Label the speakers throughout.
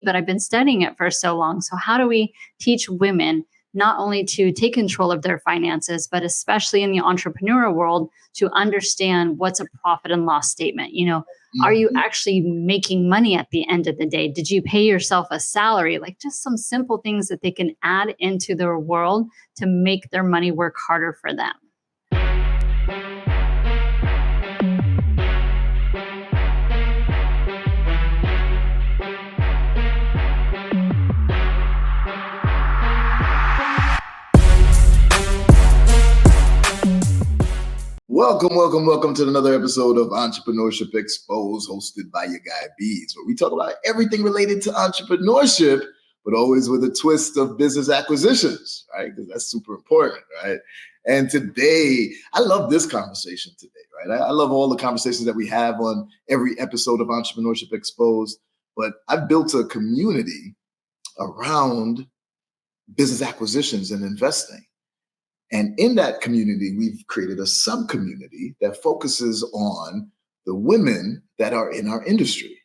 Speaker 1: but I've been studying it for so long. So how do we teach women not only to take control of their finances, but especially in the entrepreneurial world, to understand what's a profit and loss statement? Are you actually making money at the end of the day? Did you pay yourself a salary? Like just some simple things that they can add into their world to make their money work harder for them.
Speaker 2: Welcome to another episode of Entrepreneurship Xposed, hosted by your guy Beez, where we talk about everything related to entrepreneurship, but always with a twist of business acquisitions, right? Because that's super important, right? And today, I love this conversation today, right? I love all the conversations that we have on every episode of Entrepreneurship Xposed, but I've built a community around business acquisitions and investing. And in that community, we've created a sub-community that focuses on the women that are in our industry.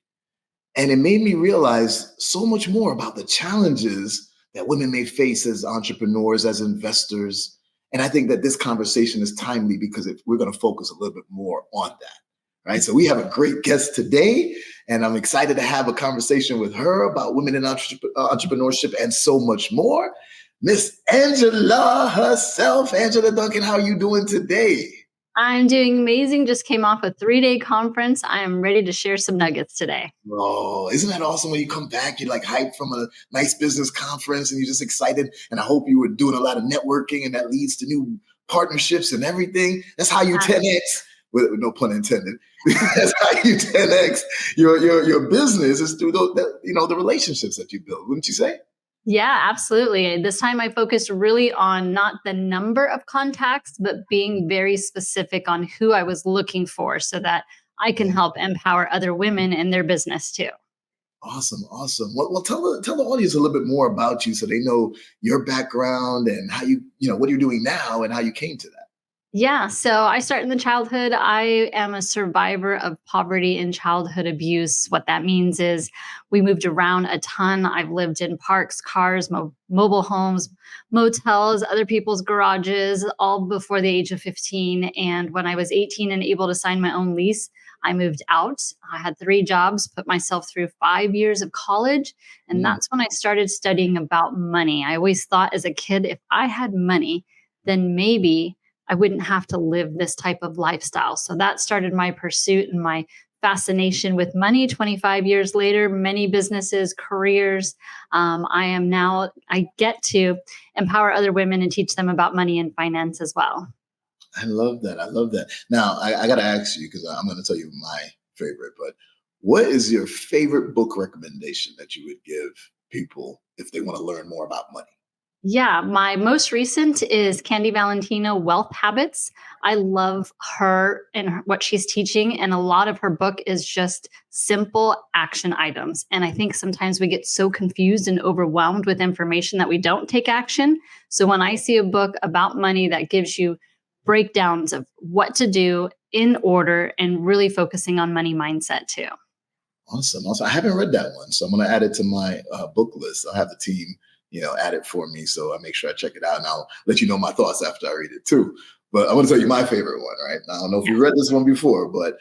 Speaker 2: And it made me realize so much more about the challenges that women may face as entrepreneurs, as investors. And I think that this conversation is timely because we're going to focus a little bit more on that, right? So we have a great guest today, and I'm excited to have a conversation with her about women in entrepreneurship and so much more. Miss Angela herself, Angela Duncan, how are you doing today?
Speaker 1: I'm doing amazing. Just came off a 3-day conference. I am ready to share some nuggets today.
Speaker 2: Oh, isn't that awesome when you come back, you're like hyped from a nice business conference and you're just excited. And I hope you were doing a lot of networking and that leads to new partnerships and everything. That's how you 10X, with no pun intended. That's how you 10X your business is through the relationships that you build, wouldn't you say?
Speaker 1: Yeah, absolutely. This time I focused really on not the number of contacts, but being very specific on who I was looking for so that I can help empower other women in their business too.
Speaker 2: Awesome. Well, tell the audience a little bit more about you so they know your background and how what you're doing now and how you came to that.
Speaker 1: Yeah, so I started in childhood. I am a survivor of poverty and childhood abuse. What that means is we moved around a ton. I've lived in parks, cars, mobile homes, motels, other people's garages, all before the age of 15. And when I was 18 and able to sign my own lease, I moved out. I had 3 jobs, put myself through 5 years of college. And that's when I started studying about money. I always thought as a kid, if I had money, then maybe I wouldn't have to live this type of lifestyle. So that started my pursuit and my fascination with money. 25 years later, many businesses, careers. I get to empower other women and teach them about money and finance as well.
Speaker 2: I love that. Now, I got to ask you, because I'm going to tell you my favorite, but what is your favorite book recommendation that you would give people if they want to learn more about money?
Speaker 1: Yeah, my most recent is Valentino Wealth Habits. I love her and what she's teaching. And a lot of her book is just simple action items. And I think sometimes we get so confused and overwhelmed with information that we don't take action. So when I see a book about money that gives you breakdowns of what to do in order and really focusing on money mindset too.
Speaker 2: Awesome. I haven't read that one, so I'm going to add it to my book list. I'll have the team add it for me. So I make sure I check it out and I'll let you know my thoughts after I read it too. But I want to tell you my favorite one, right? I don't know if you read this one before, but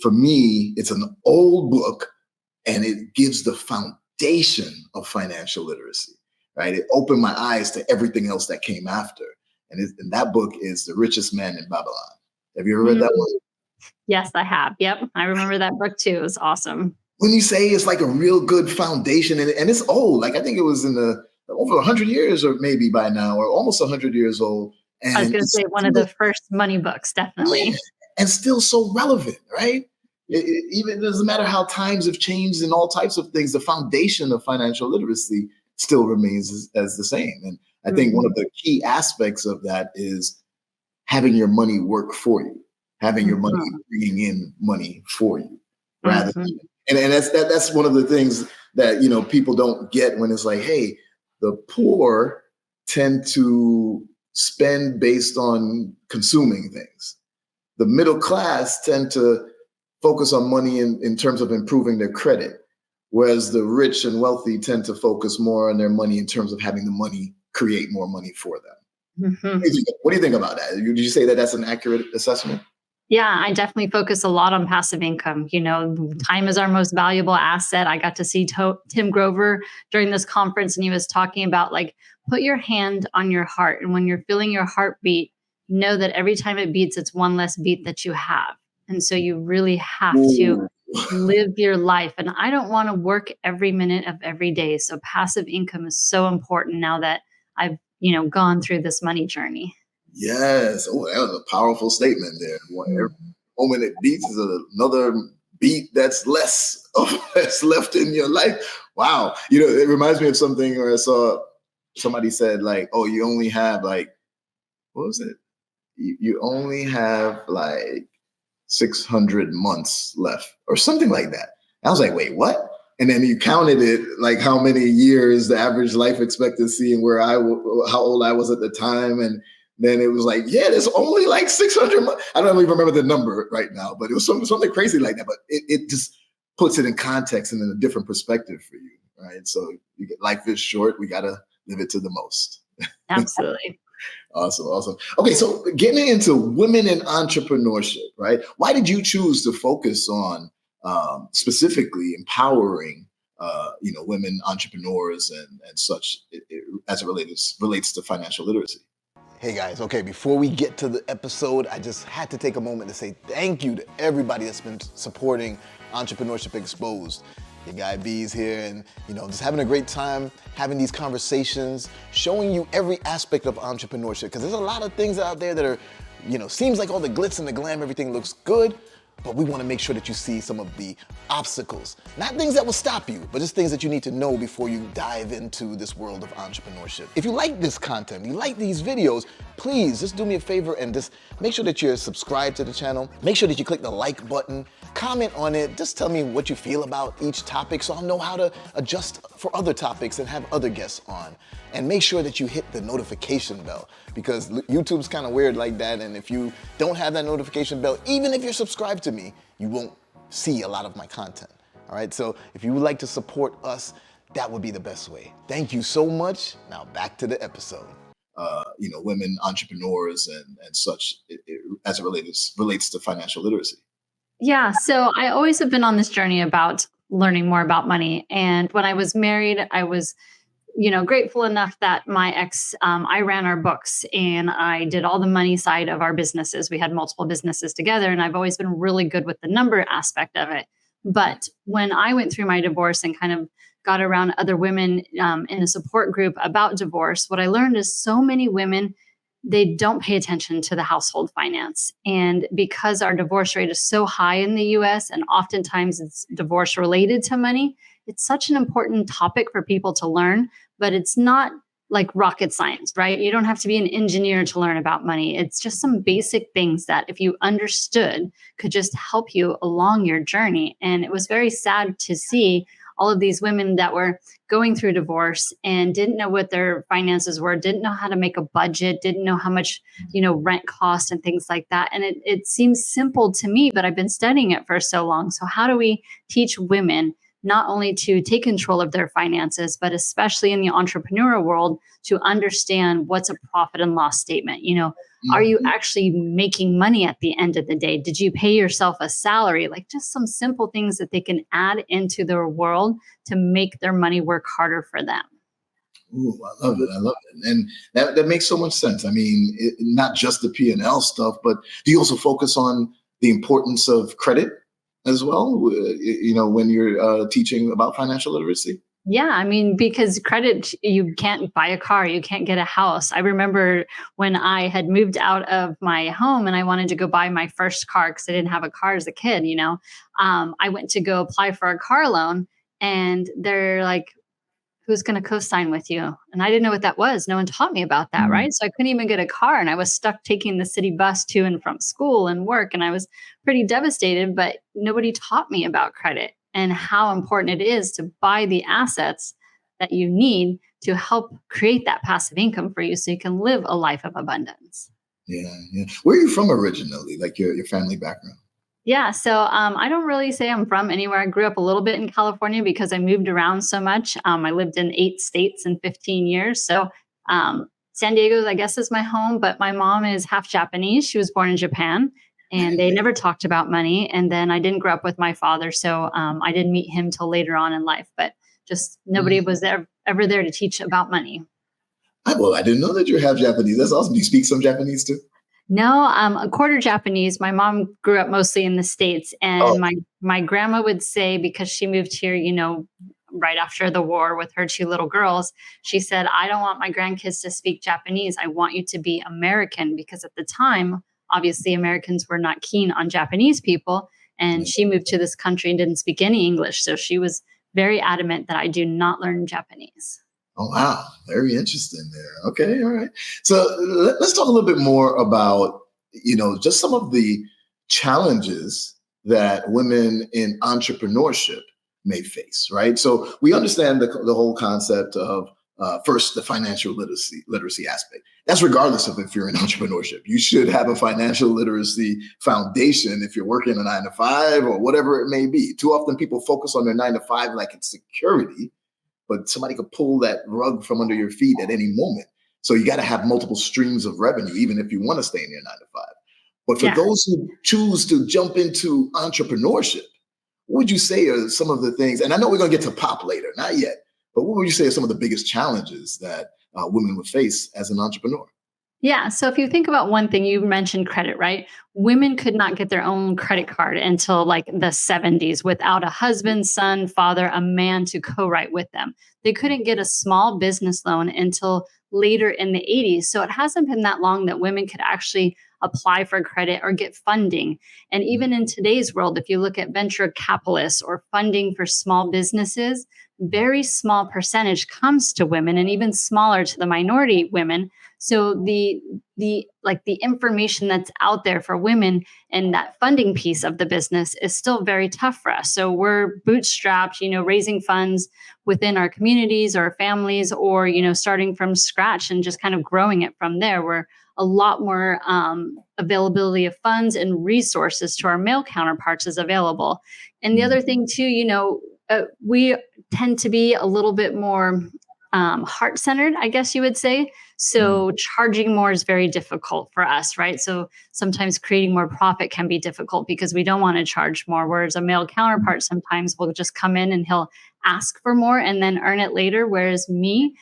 Speaker 2: for me, it's an old book and it gives the foundation of financial literacy, right? It opened my eyes to everything else that came after. And that book is The Richest Man in Babylon. Have you ever read that one?
Speaker 1: Yes, I have. Yep. I remember that book too. It was awesome.
Speaker 2: When you say it's like a real good foundation and it's old, like I think it was in over 100 years or maybe by now, or almost 100 years old. And
Speaker 1: I was going to say one of the first money books, definitely.
Speaker 2: Yeah, and still so relevant, right? Even it doesn't matter how times have changed and all types of things, the foundation of financial literacy still remains as the same. And I think one of the key aspects of that is having your money work for you, having your money bringing in money for you, rather than. And that's one of the things that, people don't get when it's like, hey, the poor tend to spend based on consuming things. The middle class tend to focus on money in terms of improving their credit. whereas the rich and wealthy tend to focus more on their money in terms of having the money create more money for them.
Speaker 1: Mhm.
Speaker 2: What do you think about that? Would you say that that's an accurate assessment?
Speaker 1: Yeah, I definitely focus a lot on passive income. Time is our most valuable asset. I got to see Tim Grover during this conference, and he was talking about like, put your hand on your heart. And when you're feeling your heartbeat, know that every time it beats, it's one less beat that you have. And so you really have to live your life. And I don't want to work every minute of every day. So passive income is so important now that I've, gone through this money journey.
Speaker 2: Yes. Oh, that was a powerful statement there. Every moment it beats is another beat that's less that's left in your life. Wow. It reminds me of something where I saw somebody said like, oh, you only have like, what was it? You only have like 600 months left or something like that. I was like, wait, what? And then you counted it, like how many years, the average life expectancy, and how old I was at the time. And then it was like, yeah, there's only like 600 months. I don't even remember the number right now, but it was something crazy like that. But it just puts it in context and in a different perspective for you, right? So life is short. We got to live it to the most.
Speaker 1: Absolutely.
Speaker 2: Awesome. Okay, so getting into women in entrepreneurship, right? Why did you choose to focus on specifically empowering, women entrepreneurs and such as it relates to financial literacy?
Speaker 3: Hey guys, okay, before we get to the episode, I just had to take a moment to say thank you to everybody that's been supporting Entrepreneurship Xposed. Your guy Beez here, and just having a great time having these conversations, showing you every aspect of entrepreneurship, because there's a lot of things out there that are, seems like all the glitz and the glam, everything looks good, but we want to make sure that you see some of the obstacles, not things that will stop you, but just things that you need to know before you dive into this world of entrepreneurship. If you like this content, you like these videos, please just do me a favor and just make sure that you're subscribed to the channel. Make sure that you click the like button, comment on it, just tell me what you feel about each topic so I'll know how to adjust for other topics and have other guests on. And make sure that you hit the notification bell, because YouTube's kind of weird like that, and if you don't have that notification bell, even if you're subscribed to me, you won't see a lot of my content. All right, so if you would like to support us, that would be the best way. Thank you so much. Now back to the episode.
Speaker 2: Women entrepreneurs and such as it relates to financial literacy.
Speaker 1: Yeah. So I always have been on this journey about learning more about money. And when I was married, I was, grateful enough that my ex, I ran our books and I did all the money side of our businesses. We had multiple businesses together, and I've always been really good with the number aspect of it. But when I went through my divorce and kind of got around other women in a support group about divorce, what I learned is so many women, they don't pay attention to the household finance. And because our divorce rate is so high in the US, and oftentimes it's divorce related to money, it's such an important topic for people to learn, but it's not like rocket science, right? You don't have to be an engineer to learn about money. It's just some basic things that if you understood could just help you along your journey. And it was very sad to see all of these women that were going through divorce and didn't know what their finances were, didn't know how to make a budget, didn't know how much, rent cost and things like that. And it seems simple to me, but I've been studying it for so long. So how do we teach women not only to take control of their finances, but especially in the entrepreneurial world, to understand what's a profit and loss statement? Are you actually making money at the end of the day? Did you pay yourself a salary? Like just some simple things that they can add into their world to make their money work harder for them.
Speaker 2: Ooh, I love it. And that makes so much sense. I mean, not just the P&L stuff, but do you also focus on the importance of credit as well, when you're teaching about financial literacy?
Speaker 1: Yeah, I mean, because credit, you can't buy a car, you can't get a house. I remember when I had moved out of my home and I wanted to go buy my first car because I didn't have a car as a kid, I went to go apply for a car loan and they're like, who's going to co-sign with you? And I didn't know what that was. No one taught me about that, right? So I couldn't even get a car and I was stuck taking the city bus to and from school and work. And I was pretty devastated, but nobody taught me about credit and how important it is to buy the assets that you need to help create that passive income for you so you can live a life of abundance.
Speaker 2: Yeah. Where are you from originally, like your family background?
Speaker 1: Yeah. So I don't really say I'm from anywhere. I grew up a little bit in California because I moved around so much. I lived in 8 states in 15 years. So San Diego, I guess, is my home. But my mom is half Japanese. She was born in Japan, and they never talked about money. And then I didn't grow up with my father. So I didn't meet him till later on in life. But just nobody was ever there to teach about money.
Speaker 2: Well, I didn't know that you're half Japanese. That's awesome. Do you speak some Japanese too?
Speaker 1: No, I'm a quarter Japanese. My mom grew up mostly in the States,
Speaker 2: Oh,
Speaker 1: and my grandma would say, because she moved here, right after the war with her two little girls, she said, "I don't want my grandkids to speak Japanese. I want you to be American," because at the time, obviously, Americans were not keen on Japanese people, and she moved to this country and didn't speak any English, so she was very adamant that I do not learn Japanese.
Speaker 2: oh, wow. Very interesting there. Okay. All right. So let's talk a little bit more about, just some of the challenges that women in entrepreneurship may face, right? So we understand the whole concept of first the financial literacy aspect. That's regardless of if you're in entrepreneurship. You should have a financial literacy foundation if you're working a 9 to 5 or whatever it may be. Too often people focus on their 9 to 5 like it's security, but somebody could pull that rug from under your feet at any moment. So you got to have multiple streams of revenue, even if you want to stay in your 9 to 5. But for
Speaker 1: Yeah.
Speaker 2: those who choose to jump into entrepreneurship, what would you say are some of the things? And I know we're going to get to pop later, not yet, but what would you say are some of the biggest challenges that women would face as an entrepreneur?
Speaker 1: Yeah. So if you think about one thing, you mentioned credit, right? Women could not get their own credit card until like the 70s without a husband, son, father, a man to co-write with them. They couldn't get a small business loan until later in the 80s. So it hasn't been that long that women could actually apply for credit or get funding. And even in today's world, if you look at venture capitalists or funding for small businesses, very small percentage comes to women and even smaller to the minority women. So the information that's out there for women and that funding piece of the business is still very tough for us. So we're bootstrapped, raising funds within our communities or families, or starting from scratch and just kind of growing it from there. We're a lot more availability of funds and resources to our male counterparts is available. And the other thing too, we tend to be a little bit more heart-centered, I guess you would say. So charging more is very difficult for us, right? So sometimes creating more profit can be difficult because we don't want to charge more. Whereas a male counterpart sometimes will just come in and he'll ask for more and then earn it later. Whereas me,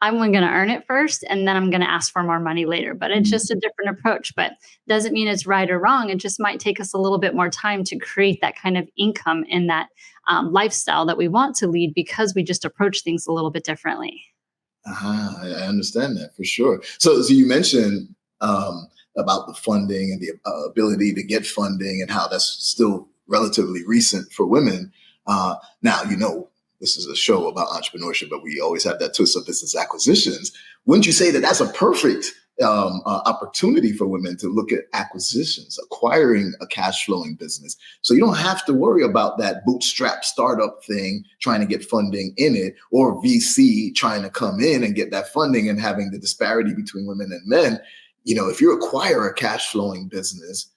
Speaker 1: I'm going to earn it first and then I'm going to ask for more money later. But it's just a different approach. But doesn't mean it's right or wrong. It just might take us a little bit more time to create that kind of income and that lifestyle that we want to lead because we just approach things a little bit differently.
Speaker 2: I understand that for sure. So you mentioned about the funding and the ability to get funding and how that's still relatively recent for women. Now, this is a show about entrepreneurship, but we always have that twist of business acquisitions. Wouldn't you say that that's a perfect opportunity for women to look at acquisitions, acquiring a cash flowing business? So you don't have to worry about that bootstrap startup thing, trying to get funding in it, or VC trying to come in and get that funding and having the disparity between women and men. If you acquire a cash flowing business,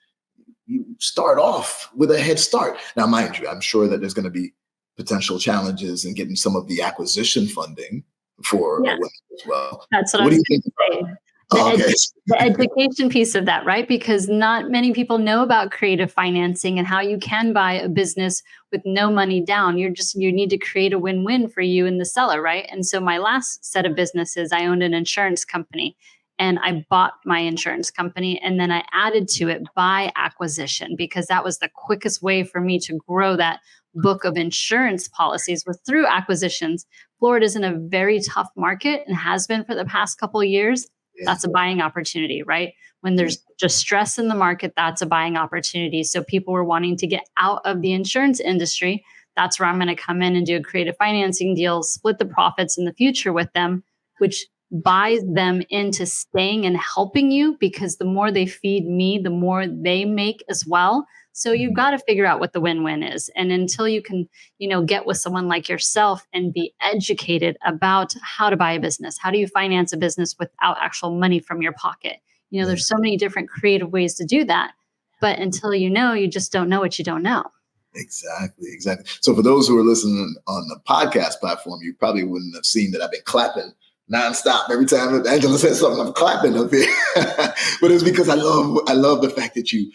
Speaker 2: you start off with a head start. Now, mind you, I'm sure that there's going to be potential challenges in getting some of the acquisition funding for women as well.
Speaker 1: That's what
Speaker 2: do
Speaker 1: I'm
Speaker 2: you think
Speaker 1: saying.
Speaker 2: Okay.
Speaker 1: The education piece of that, right? Because not many people know about creative financing and how you can buy a business with no money down. You need to create a win-win for you and the seller, right? And so my last set of businesses, I owned an insurance company and I bought my insurance company and then I added to it by acquisition because that was the quickest way for me to grow that book of insurance policies was through acquisitions. Florida's in a very tough market and has been for the past couple of years. That's a buying opportunity, right? When there's just stress in the market, that's a buying opportunity. So people were wanting to get out of the insurance industry. That's where I'm going to come in and do a creative financing deal, split the profits in the future with them, which buys them into staying and helping you because the more they feed me, the more they make as well. So you've got to figure out what the win-win is. And until you can, get with someone like yourself and be educated about how to buy a business, how do you finance a business without actual money from your pocket? There's so many different creative ways to do that. But until you know, you just don't know what you don't know.
Speaker 2: Exactly. So for those who are listening on the podcast platform, you probably wouldn't have seen that I've been clapping nonstop. Every time Angela says something, I'm clapping up here. But it's because I love the fact that you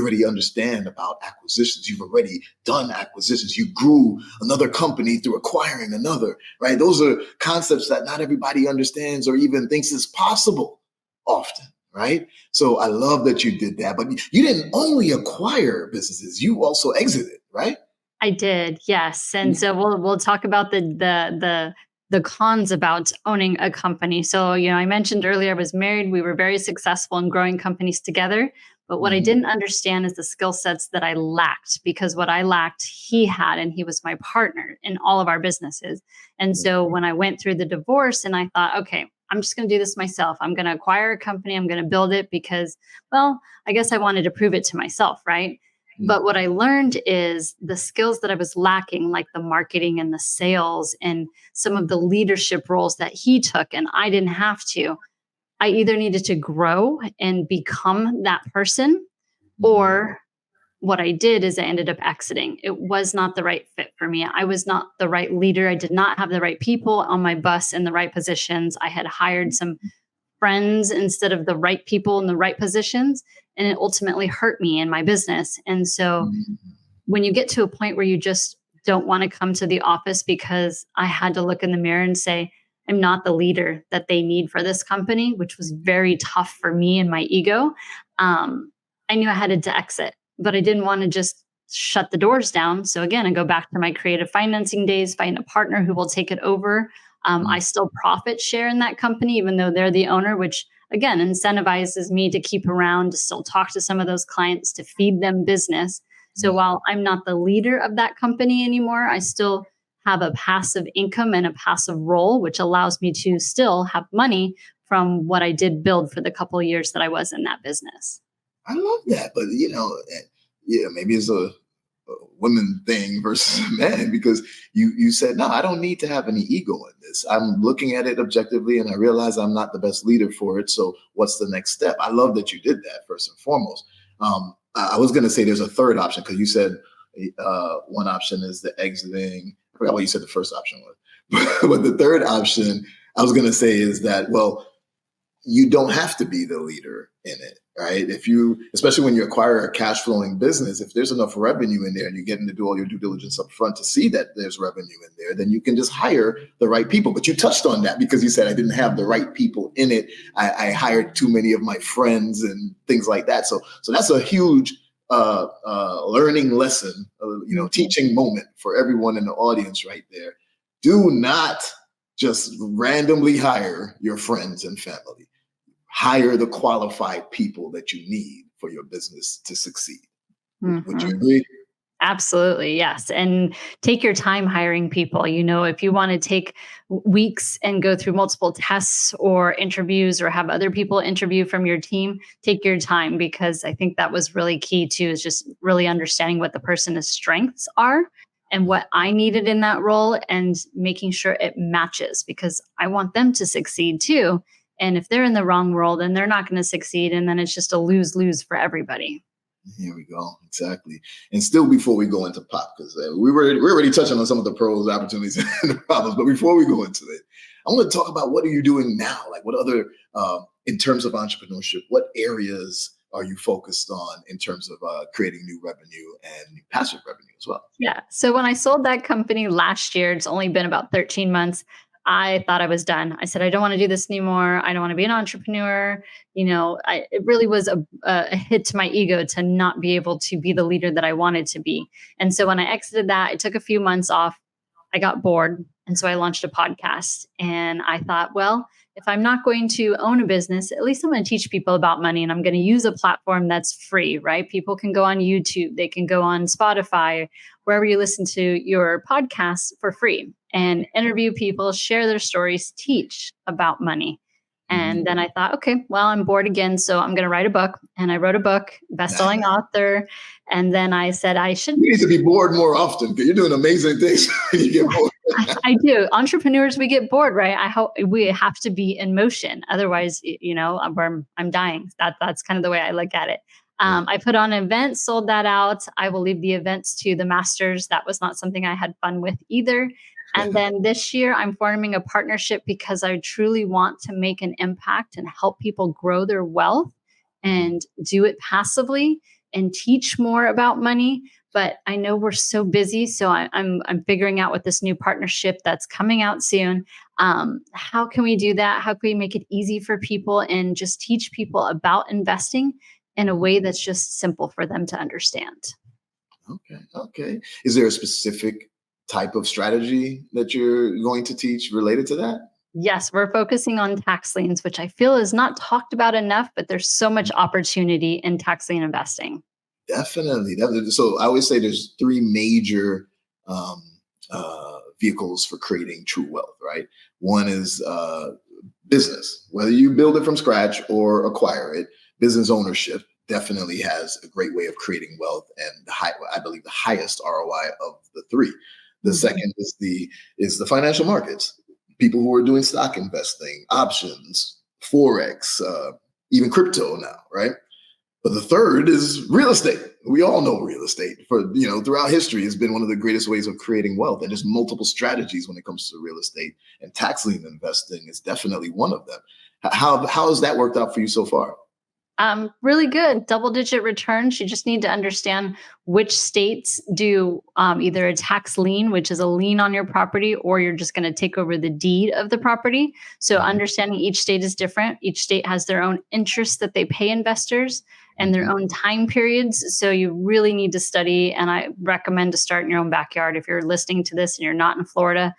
Speaker 2: already understand about acquisitions. You've already done acquisitions. You grew another company through acquiring another, right? Those are concepts that not everybody understands or even thinks is possible often, right? So I love that you did that. But you didn't only acquire businesses, you also exited, right?
Speaker 1: I did, yes. And so we'll talk about the cons about owning a company. So, I mentioned earlier I was married. We were very successful in growing companies together. But what I didn't understand is the skill sets that I lacked, because what I lacked, he had, and he was my partner in all of our businesses. And so when I went through the divorce and I thought, okay, I'm just going to do this myself. I'm going to acquire a company. I'm going to build it because, well, I guess I wanted to prove it to myself, right? But what I learned is the skills that I was lacking, like the marketing and the sales and some of the leadership roles that he took and I didn't have to. I either needed to grow and become that person, or what I did is I ended up exiting. It was not the right fit for me. I was not the right leader. I did not have the right people on my bus in the right positions. I had hired some friends instead of the right people in the right positions, and it ultimately hurt me in my business. And so when you get to a point where you just don't want to come to the office, because I had to look in the mirror and say, I'm not the leader that they need for this company, which was very tough for me and my ego. I knew I had to exit, but I didn't want to just shut the doors down. So again, I go back to my creative financing days, find a partner who will take it over. I still profit share in that company, even though they're the owner, which again, incentivizes me to keep around, to still talk to some of those clients, to feed them business. So while I'm not the leader of that company anymore, I still have a passive income and a passive role, which allows me to still have money from what I did build for the couple of years that I was in that business.
Speaker 2: I love that. But, maybe it's a women thing versus men, because you said, no, I don't need to have any ego in this. I'm looking at it objectively and I realize I'm not the best leader for it. So what's the next step? I love that you did that first and foremost. I was going to say there's a third option, because you said one option is the exiting. I forgot what you said the first option was. But the third option I was going to say is that, well, you don't have to be the leader in it, right? Especially when you acquire a cash flowing business, if there's enough revenue in there and you're getting to do all your due diligence up front to see that there's revenue in there, then you can just hire the right people. But you touched on that because you said I didn't have the right people in it. I hired too many of my friends and things like that. So that's a huge learning lesson, teaching moment for everyone in the audience right there. Do not just randomly hire your friends and family. Hire the qualified people that you need for your business to succeed. Would you agree?
Speaker 1: Absolutely. Yes. And take your time hiring people. If you want to take weeks and go through multiple tests or interviews or have other people interview from your team, take your time, because I think that was really key too, is just really understanding what the person's strengths are and what I needed in that role and making sure it matches, because I want them to succeed too. And if they're in the wrong role, then they're not going to succeed. And then it's just a lose-lose for everybody.
Speaker 2: Here we go. Exactly. And still, before we go into pop, because we're already touching on some of the pros, opportunities, and the problems. But before we go into it, I want to talk about what are you doing now? Like what other, in terms of entrepreneurship, what areas are you focused on in terms of creating new revenue and passive revenue as well?
Speaker 1: Yeah. So when I sold that company last year, it's only been about 13 months. I thought I was done. I said, I don't want to do this anymore. I don't want to be an entrepreneur. It really was a hit to my ego to not be able to be the leader that I wanted to be. And so when I exited that, I took a few months off. I got bored. And so I launched a podcast. And I thought, well, if I'm not going to own a business, at least I'm going to teach people about money. And I'm going to use a platform that's free, right? People can go on YouTube. They can go on Spotify, wherever you listen to your podcasts for free, and interview people, share their stories, teach about money. And then I thought, okay, well, I'm bored again, so I'm going to write a book. And I wrote a book, best-selling author. And then I said, You
Speaker 2: need to be bored more often, because you're doing amazing things when you get bored.
Speaker 1: I do. Entrepreneurs, we get bored, right? I hope we have to be in motion. Otherwise, I'm dying. That's kind of the way I look at it. I put on an event, sold that out. I will leave the events to the masters. That was not something I had fun with either. And then this year, I'm forming a partnership because I truly want to make an impact and help people grow their wealth and do it passively and teach more about money. But I know we're so busy, so I'm figuring out with this new partnership that's coming out soon. How can we do that? How can we make it easy for people and just teach people about investing in a way that's just simple for them to understand?
Speaker 2: Okay. Okay. Is there a specific type of strategy that you're going to teach related to that?
Speaker 1: Yes, we're focusing on tax liens, which I feel is not talked about enough, but there's so much opportunity in tax lien investing.
Speaker 2: Definitely. So I always say there's three major vehicles for creating true wealth, right? One is business, whether you build it from scratch or acquire it. Business ownership definitely has a great way of creating wealth, and I believe the highest ROI of the three. The second is the financial markets. People who are doing stock investing, options, forex, even crypto now, right? But the third is real estate. We all know real estate throughout history has been one of the greatest ways of creating wealth. And there's multiple strategies when it comes to real estate, and tax lien investing is definitely one of them. How has that worked out for you so far?
Speaker 1: Really good. Double-digit returns. You just need to understand which states do either a tax lien, which is a lien on your property, or you're just going to take over the deed of the property. So understanding each state is different. Each state has their own interests that they pay investors and their own time periods. So you really need to study. And I recommend to start in your own backyard. If you're listening to this and you're not in Florida,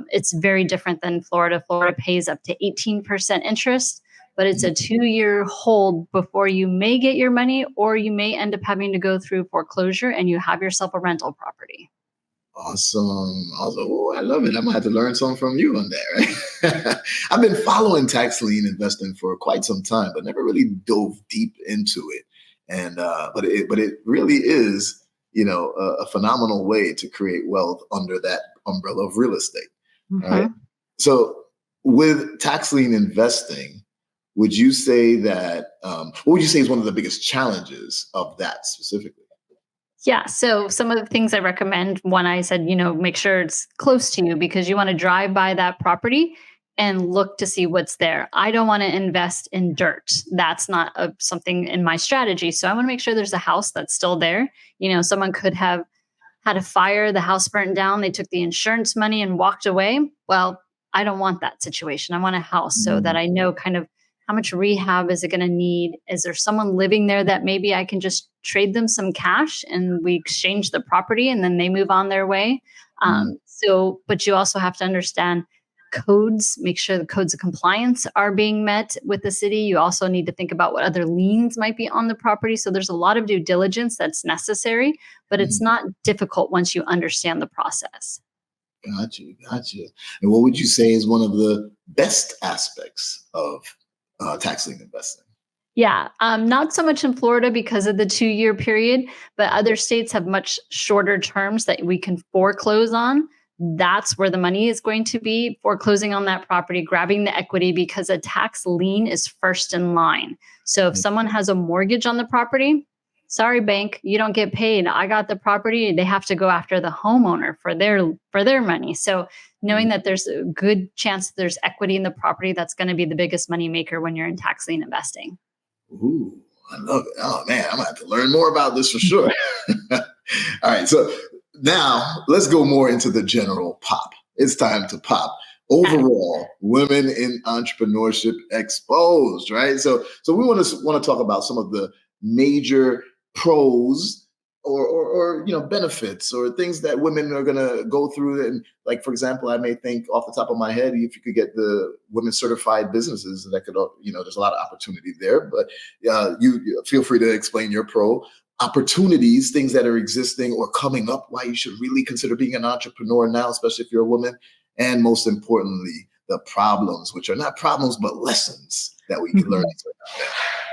Speaker 1: it's very different than Florida. Florida pays up to 18% interest. But it's a 2-year hold before you may get your money, or you may end up having to go through foreclosure and you have yourself a rental property.
Speaker 2: Awesome. Oh, I love it. I'm gonna have to learn something from you on that, right? I've been following tax lien investing for quite some time, but never really dove deep into it. And but it really is, a phenomenal way to create wealth under that umbrella of real estate. Right. So with tax lien investing, would you say that, what would you say is one of the biggest challenges of that specifically?
Speaker 1: Yeah. So some of the things I recommend, one, I said, make sure it's close to you because you want to drive by that property and look to see what's there. I don't want to invest in dirt. That's not something in my strategy. So I want to make sure there's a house that's still there. Someone could have had a fire, the house burnt down, they took the insurance money and walked away. Well, I don't want that situation. I want a house so that I know kind of how much rehab is it going to need? Is there someone living there that maybe I can just trade them some cash and we exchange the property and then they move on their way? But you also have to understand codes, make sure the codes of compliance are being met with the city. You also need to think about what other liens might be on the property. So there's a lot of due diligence that's necessary, but it's not difficult once you understand the process.
Speaker 2: Gotcha. And what would you say is one of the best aspects of tax lien investing?
Speaker 1: Yeah, not so much in Florida because of the 2-year period, but other states have much shorter terms that we can foreclose on. That's where the money is going to be, foreclosing on that property, grabbing the equity, because a tax lien is first in line. So if someone has a mortgage on the property, sorry, bank, you don't get paid. I got the property. They have to go after the homeowner for their money. So knowing that there's a good chance that there's equity in the property, that's going to be the biggest money maker when you're in tax lien investing.
Speaker 2: Ooh, I love it. Oh man, I'm gonna have to learn more about this for sure. All right, so now let's go more into the general pop. It's time to pop. Overall, women in entrepreneurship exposed, right? So we want to talk about some of the major pros or benefits or things that women are going to go through. And like, for example, I may think off the top of my head, if you could get the women certified businesses, that could, there's a lot of opportunity there, but you feel free to explain your pro opportunities, things that are existing or coming up, why you should really consider being an entrepreneur now, especially if you're a woman. And most importantly, the problems, which are not problems, but lessons that we can learn.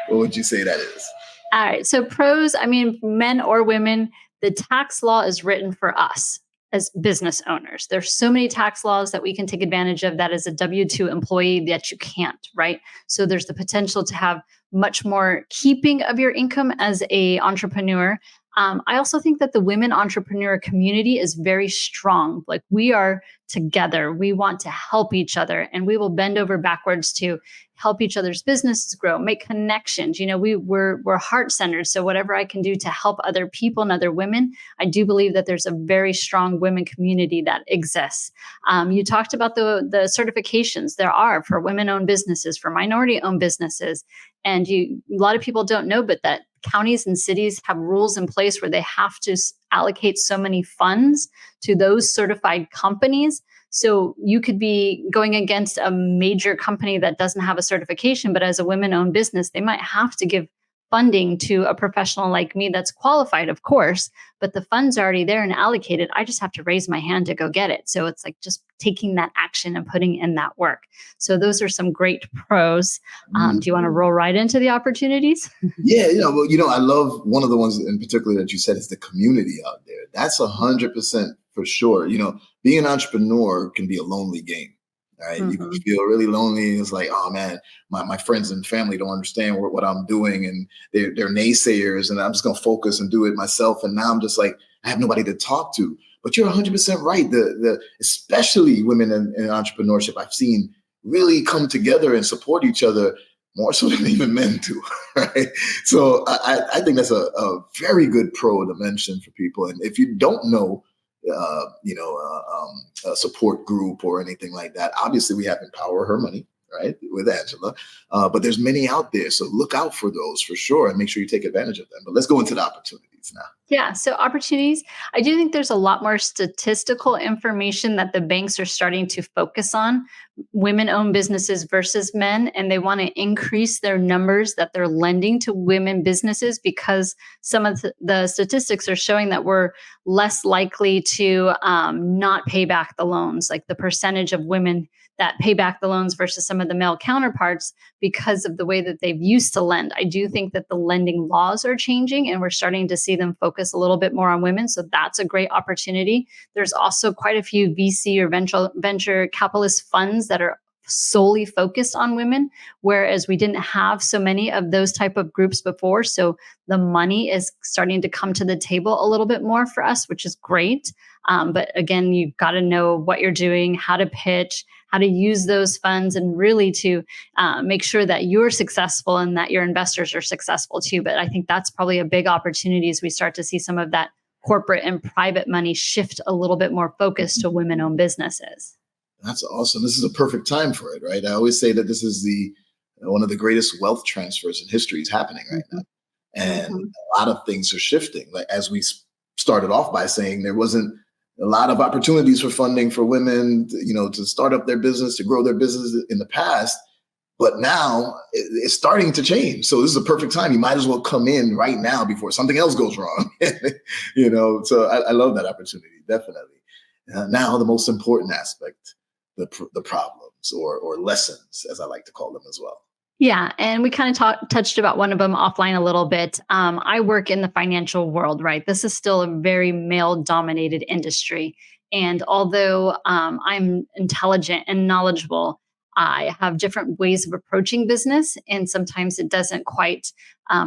Speaker 2: What would you say that is?
Speaker 1: All right. So pros, men or women, the tax law is written for us. as business owners. There's so many tax laws that we can take advantage of that as a W-2 employee that you can't, right? So there's the potential to have much more keeping of your income as a entrepreneur. I also think that the women entrepreneur community is very strong. Like, we are together. We want to help each other, and we will bend over backwards to help each other's businesses grow, make connections. We're heart-centered. So whatever I can do to help other people and other women, I do believe that there's a very strong women community that exists. You talked about the certifications there are for women-owned businesses, for minority-owned businesses. And a lot of people don't know, but that counties and cities have rules in place where they have to allocate so many funds to those certified companies. So you could be going against a major company that doesn't have a certification, but as a women-owned business, they might have to give funding to a professional like me that's qualified, of course, but the funds are already there and allocated. I just have to raise my hand to go get it. So it's like just taking that action and putting in that work. So those are some great pros. Do you want to roll right into the opportunities?
Speaker 2: Yeah, I love one of the ones in particular that you said is the community out there. That's 100% for sure. Being an entrepreneur can be a lonely game. All right. You can feel really lonely. It's like, oh man, my friends and family don't understand what I'm doing, and they're naysayers, and I'm just going to focus and do it myself. And now I'm just like, I have nobody to talk to. But you're 100% right. Especially women in entrepreneurship, I've seen really come together and support each other more so than even men do. Right. So I think that's a very good pro to mention for people. And if you don't know, a support group or anything like that, obviously we have Empower Her Money, right, with Angela. But there's many out there. So look out for those for sure and make sure you take advantage of them. But let's go into the opportunities now.
Speaker 1: Yeah. So opportunities, I do think there's a lot more statistical information that the banks are starting to focus on women-owned businesses versus men. And they want to increase their numbers that they're lending to women businesses, because some of the statistics are showing that we're less likely to not pay back the loans, like the percentage of women that pay back the loans versus some of the male counterparts because of the way that they've used to lend. I do think that the lending laws are changing, and we're starting to see them focus a little bit more on women. So that's a great opportunity. There's also quite a few VC or venture capitalist funds that are solely focused on women, whereas we didn't have so many of those type of groups before. So the money is starting to come to the table a little bit more for us, which is great. But again, you've got to know what you're doing, how to pitch, how to use those funds, and really to make sure that you're successful and that your investors are successful too. But I think that's probably a big opportunity as we start to see some of that corporate and private money shift a little bit more focused to women-owned businesses.
Speaker 2: That's awesome. This is a perfect time for it, right? I always say that this is one of the greatest wealth transfers in history is happening right now. And a lot of things are shifting. Like, as we started off by saying, there wasn't a lot of opportunities for funding for women, to start up their business, to grow their business in the past. But now it's starting to change. So this is a perfect time. You might as well come in right now before something else goes wrong. So I love that opportunity. Definitely. Now, the most important aspect, the problems or lessons, as I like to call them as well.
Speaker 1: Yeah. And we kind of touched about one of them offline a little bit. I work in the financial world, right? This is still a very male-dominated industry. And although I'm intelligent and knowledgeable, I have different ways of approaching business. And sometimes it doesn't quite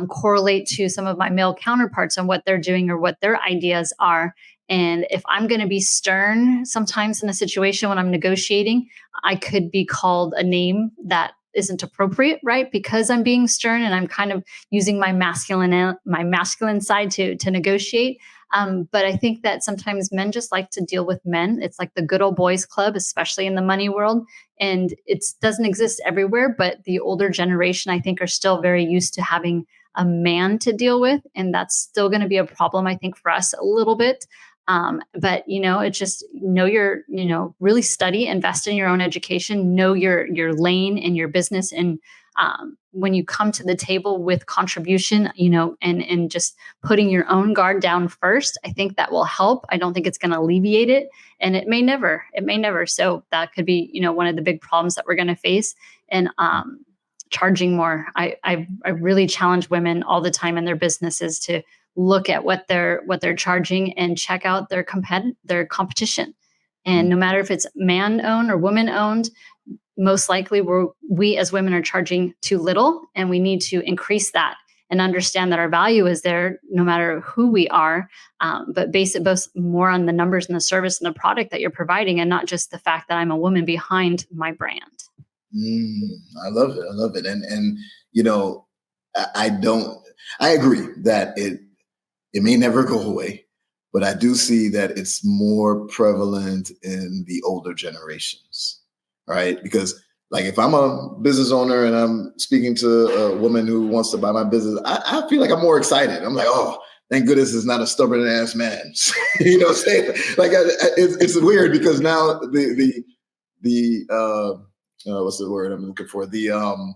Speaker 1: correlate to some of my male counterparts on what they're doing or what their ideas are. And if I'm going to be stern, sometimes in a situation when I'm negotiating, I could be called a name that isn't appropriate, right? Because I'm being stern and I'm kind of using my masculine side to negotiate. But I think that sometimes men just like to deal with men. It's like the good old boys club, especially in the money world. And it doesn't exist everywhere, but the older generation, I think, are still very used to having a man to deal with. And that's still going to be a problem, I think, for us a little bit. But it's just really study, invest in your own education, know your lane and your business. And when you come to the table with contribution, and just putting your own guard down first, I think that will help. I don't think it's going to alleviate it, and it may never. So that could be, one of the big problems that we're going to face. And charging more. I really challenge women all the time in their businesses to look at what they're charging and check out their competition. And no matter if it's man owned or woman owned, most likely we as women are charging too little, and we need to increase that and understand that our value is there no matter who we are, but base it both more on the numbers and the service and the product that you're providing, and not just the fact that I'm a woman behind my brand.
Speaker 2: I love it. I love it. And you know, I agree that it may never go away, but I do see that it's more prevalent in the older generations, right? Because like if I'm a business owner and I'm speaking to a woman who wants to buy my business, I feel like I'm more excited. I'm like, oh, thank goodness it's not a stubborn ass man. You know what I'm saying? Like it's weird because now the what's the word I'm looking for? The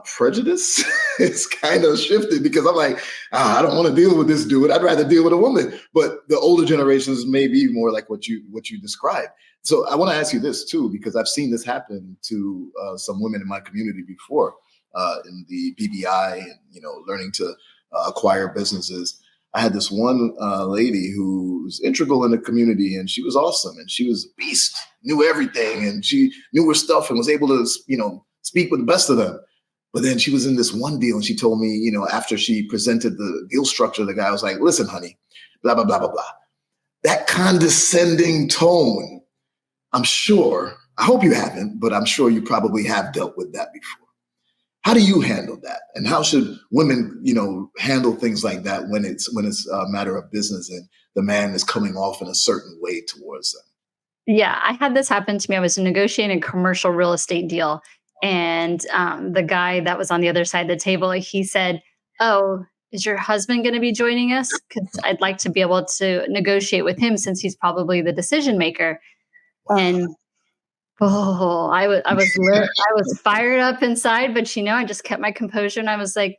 Speaker 2: prejudice is kind of shifted because I'm like, I don't want to deal with this dude. I'd rather deal with a woman. But the older generations may be more like what you described. So I want to ask you this too, because I've seen this happen to some women in my community before in the BBI and, learning to acquire businesses. I had this one lady who was integral in the community, and she was awesome, and she was a beast, knew everything, and she knew her stuff and was able to, speak with the best of them. But then she was in this one deal, and she told me, after she presented the deal structure, the guy was like, listen, honey, blah, blah, blah, blah, blah. That condescending tone, I hope you haven't, but I'm sure you probably have dealt with that before. How do you handle that? And how should women, handle things like that when it's a matter of business and the man is coming off in a certain way towards them?
Speaker 1: Yeah, I had this happen to me. I was negotiating a commercial real estate deal. And the guy that was on the other side of the table, he said, oh, is your husband going to be joining us? Because I'd like to be able to negotiate with him since he's probably the decision maker. And I was fired up inside, but I just kept my composure, and I was like,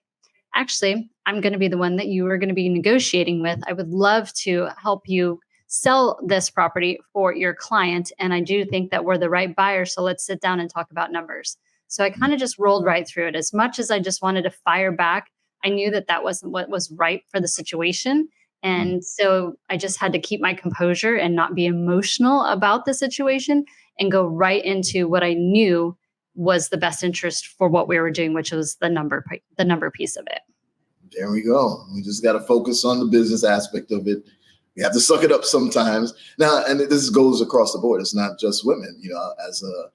Speaker 1: actually, I'm going to be the one that you are going to be negotiating with. I would love to help you sell this property for your client, and I do think that we're the right buyer. So let's sit down and talk about numbers. So I kind of just rolled right through it. As much as I just wanted to fire back, I knew that that wasn't what was right for the situation. And so I just had to keep my composure and not be emotional about the situation and go right into what I knew was the best interest for what we were doing, which was the number piece of it.
Speaker 2: There we go. We just got to focus on the business aspect of it. We have to suck it up sometimes. Now, and this goes across the board. It's not just women. As a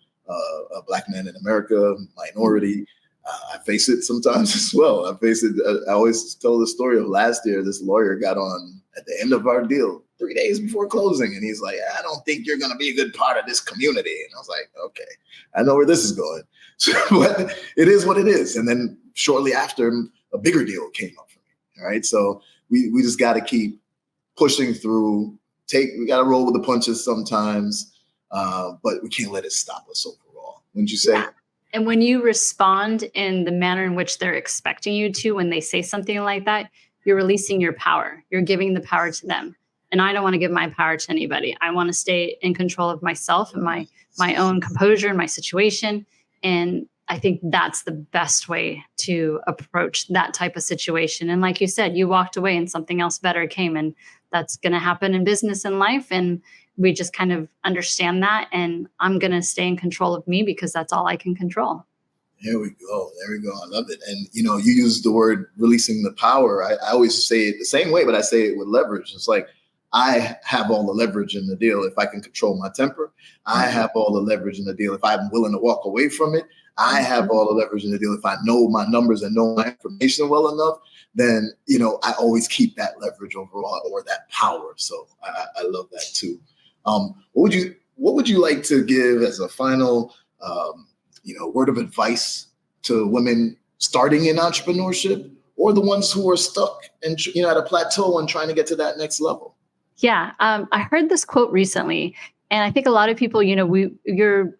Speaker 2: Black man in America, minority, I face it sometimes as well. I always tell the story of last year. This lawyer got on at the end of our deal 3 days before closing, and he's like, I don't think you're going to be a good part of this community. And I was like, okay, I know where this is going. But it is what it is. And then shortly after, a bigger deal came up for me. All right. So we just got to keep pushing through. We got to roll with the punches sometimes, but we can't let it stop us overall. Wouldn't you say?
Speaker 1: Yeah. And when you respond in the manner in which they're expecting you to, when they say something like that, you're releasing your power. You're giving the power to them. And I don't want to give my power to anybody. I want to stay in control of myself and my own composure and my situation. And I think that's the best way to approach that type of situation. And like you said, you walked away and something else better came, and that's going to happen in business and life. And we just kind of understand that. And I'm going to stay in control of me because that's all I can control.
Speaker 2: There we go. I love it. And, you use the word releasing the power. I always say it the same way, but I say it with leverage. It's like, I have all the leverage in the deal if I can control my temper. I have all the leverage in the deal if I'm willing to walk away from it. I have all the leverage in the deal if I know my numbers and know my information well enough. Then, I always keep that leverage overall, or that power. So I love that too. What would you like to give as a final, word of advice to women starting in entrepreneurship, or the ones who are stuck and at a plateau and trying to get to that next level?
Speaker 1: Yeah, I heard this quote recently, and I think a lot of people, your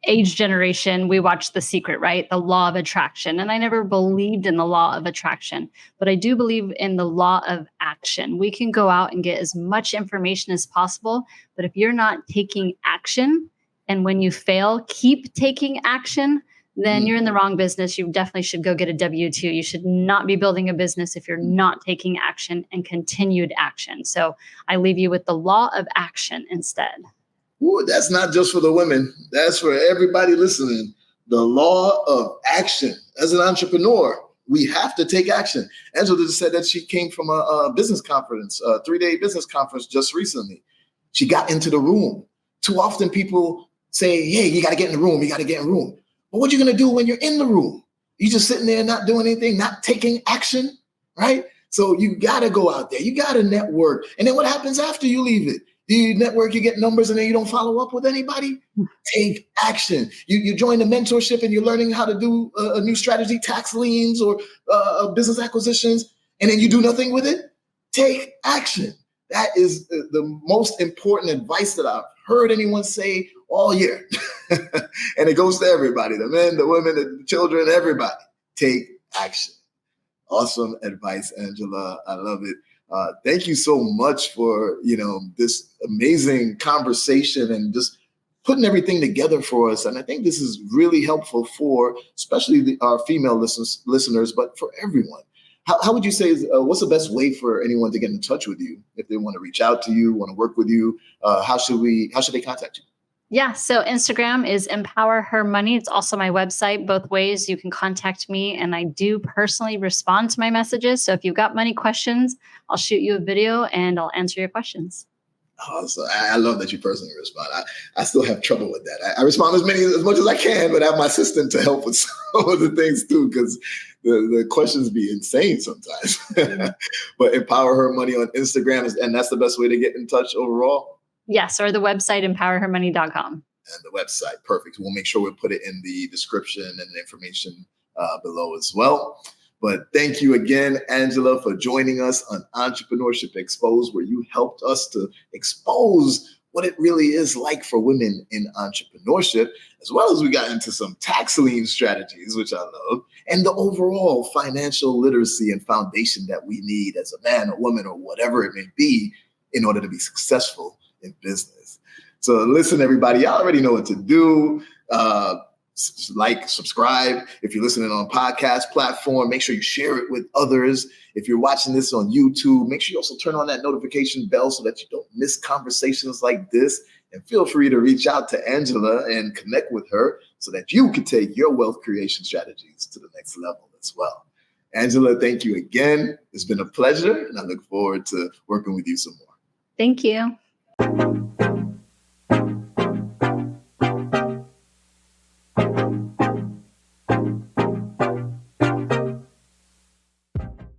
Speaker 1: age generation, we watch The Secret, right? The law of attraction. And I never believed in the law of attraction, but I do believe in the law of action. We can go out and get as much information as possible, but if you're not taking action, and when you fail, keep taking action, then you're in the wrong business. You definitely should go get a W-2. You should not be building a business if you're not taking action and continued action. So I leave you with the law of action instead.
Speaker 2: Ooh, that's not just for the women. That's for everybody listening. The law of action. As an entrepreneur, we have to take action. Angela just said that she came from a business conference, a 3-day business conference just recently. She got into the room. Too often people say, hey, you got to get in the room. You got to get in the room. But what are you going to do when you're in the room? You just sitting there not doing anything, not taking action, right? So you got to go out there. You got to network. And then what happens after you leave it? Do you network, you get numbers, and then you don't follow up with anybody? Take action. You join the mentorship and you're learning how to do a new strategy, tax liens or business acquisitions, and then you do nothing with it? Take action. That is the most important advice that I've heard anyone say all year. And it goes to everybody, the men, the women, the children, everybody. Take action. Awesome advice, Angela. I love it. Thank you so much for, this amazing conversation and just putting everything together for us. And I think this is really helpful for especially our female listeners, but for everyone. How would you say, what's the best way for anyone to get in touch with you? If they want to reach out to you, want to work with you, how should they contact you?
Speaker 1: Yeah, so Instagram is Empower Her Money. It's also my website. Both ways you can contact me, and I do personally respond to my messages. So if you've got money questions, I'll shoot you a video and I'll answer your questions.
Speaker 2: So I love that you personally respond. I still have trouble with that. I respond as much as I can, but I have my assistant to help with some of the things too, because the questions be insane sometimes. But Empower Her Money on Instagram, and that's the best way to get in touch overall.
Speaker 1: Yes, or the website, empowerhermoney.com.
Speaker 2: And the website, perfect. We'll make sure we put it in the description and the information below as well. But thank you again, Angela, for joining us on Entrepreneurship Xposed, where you helped us to expose what it really is like for women in entrepreneurship, as well as we got into some tax lien strategies, which I love, and the overall financial literacy and foundation that we need as a man, a woman, or whatever it may be in order to be successful in business. So listen, everybody, y'all already know what to do. Like, subscribe. If you're listening on a podcast platform, make sure you share it with others. If you're watching this on YouTube, make sure you also turn on that notification bell so that you don't miss conversations like this. And feel free to reach out to Angela and connect with her so that you can take your wealth creation strategies to the next level as well. Angela, thank you again. It's been a pleasure, and I look forward to working with you some more.
Speaker 1: Thank you.